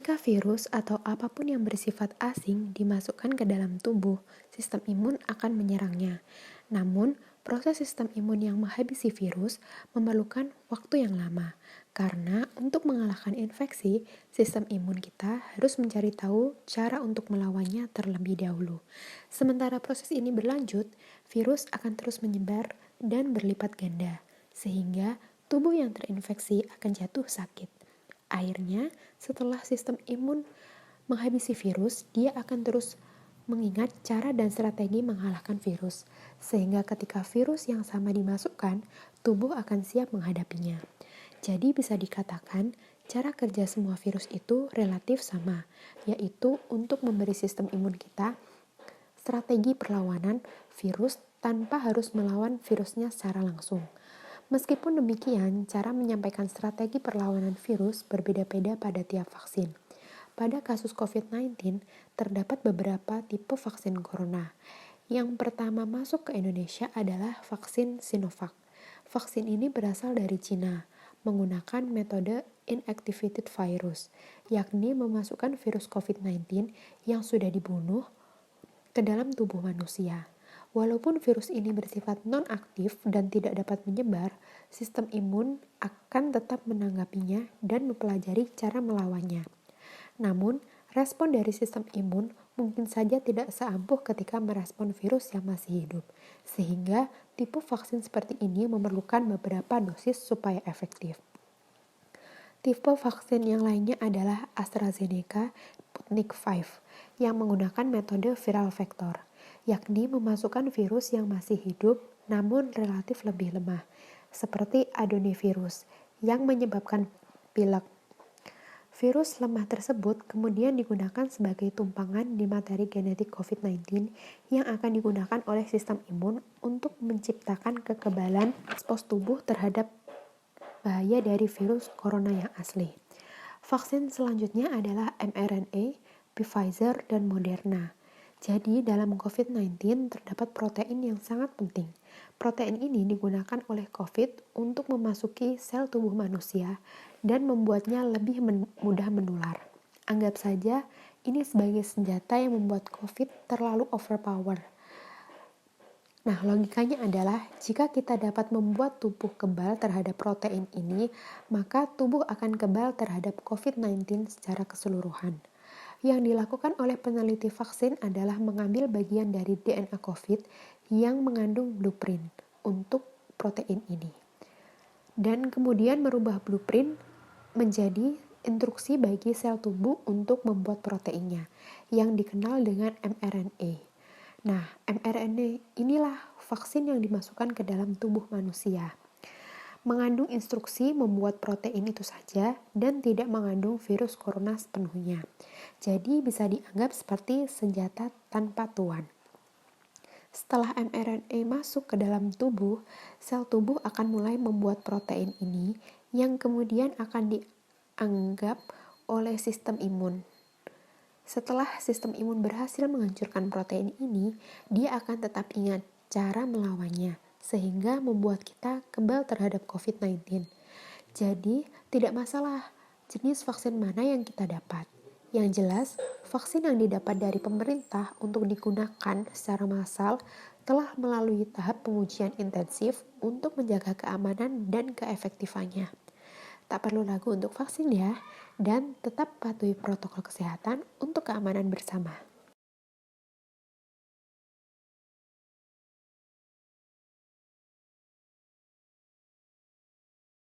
Jika virus atau apapun yang bersifat asing dimasukkan ke dalam tubuh, sistem imun akan menyerangnya. Namun, proses sistem imun yang menghabisi virus memerlukan waktu yang lama. Karena untuk mengalahkan infeksi, sistem imun kita harus mencari tahu cara untuk melawannya terlebih dahulu. Sementara proses ini berlanjut, virus akan terus menyebar dan berlipat ganda, sehingga tubuh yang terinfeksi akan jatuh sakit. Akhirnya, setelah sistem imun menghabisi virus, dia akan terus mengingat cara dan strategi mengalahkan virus, sehingga ketika virus yang sama dimasukkan, tubuh akan siap menghadapinya. Jadi bisa dikatakan, cara kerja semua virus itu relatif sama, yaitu untuk memberi sistem imun kita strategi perlawanan virus tanpa harus melawan virusnya secara langsung. Meskipun demikian, cara menyampaikan strategi perlawanan virus berbeda-beda pada tiap vaksin. Pada kasus COVID-19, terdapat beberapa tipe vaksin corona. Yang pertama masuk ke Indonesia adalah vaksin Sinovac. Vaksin ini berasal dari Cina, menggunakan metode inactivated virus, yakni memasukkan virus COVID-19 yang sudah dibunuh ke dalam tubuh manusia. Walaupun virus ini bersifat non-aktif dan tidak dapat menyebar, sistem imun akan tetap menanggapinya dan mempelajari cara melawannya. Namun, respon dari sistem imun mungkin saja tidak seampuh ketika merespon virus yang masih hidup, sehingga tipe vaksin seperti ini memerlukan beberapa dosis supaya efektif. Tipe vaksin yang lainnya adalah AstraZeneca Sputnik V yang menggunakan metode viral vektor, yakni memasukkan virus yang masih hidup namun relatif lebih lemah, seperti adenovirus yang menyebabkan pilek. Virus lemah tersebut kemudian digunakan sebagai tumpangan di materi genetik COVID-19 yang akan digunakan oleh sistem imun untuk menciptakan kekebalan respons tubuh terhadap bahaya dari virus corona yang asli. Vaksin selanjutnya adalah mRNA, Pfizer, dan Moderna. Jadi, dalam COVID-19 terdapat protein yang sangat penting. Protein ini digunakan oleh COVID untuk memasuki sel tubuh manusia dan membuatnya lebih mudah menular. Anggap saja ini sebagai senjata yang membuat COVID terlalu overpower. Nah, logikanya adalah jika kita dapat membuat tubuh kebal terhadap protein ini, maka tubuh akan kebal terhadap COVID-19 secara keseluruhan. Yang dilakukan oleh peneliti vaksin adalah mengambil bagian dari DNA COVID yang mengandung blueprint untuk protein ini. Dan kemudian merubah blueprint menjadi instruksi bagi sel tubuh untuk membuat proteinnya, yang dikenal dengan mRNA. Nah, mRNA inilah vaksin yang dimasukkan ke dalam tubuh manusia. Mengandung instruksi membuat protein itu saja dan tidak mengandung virus corona sepenuhnya. Jadi bisa dianggap seperti senjata tanpa tuan. Setelah mRNA masuk ke dalam tubuh, sel tubuh akan mulai membuat protein ini yang kemudian akan dianggap oleh sistem imun. Setelah sistem imun berhasil menghancurkan protein ini, dia akan tetap ingat cara melawannya, sehingga membuat kita kebal terhadap COVID-19. Jadi, tidak masalah jenis vaksin mana yang kita dapat. Yang jelas, vaksin yang didapat dari pemerintah untuk digunakan secara massal telah melalui tahap pengujian intensif untuk menjaga keamanan dan keefektifannya. Tak perlu ragu untuk vaksin ya, dan tetap patuhi protokol kesehatan untuk keamanan bersama.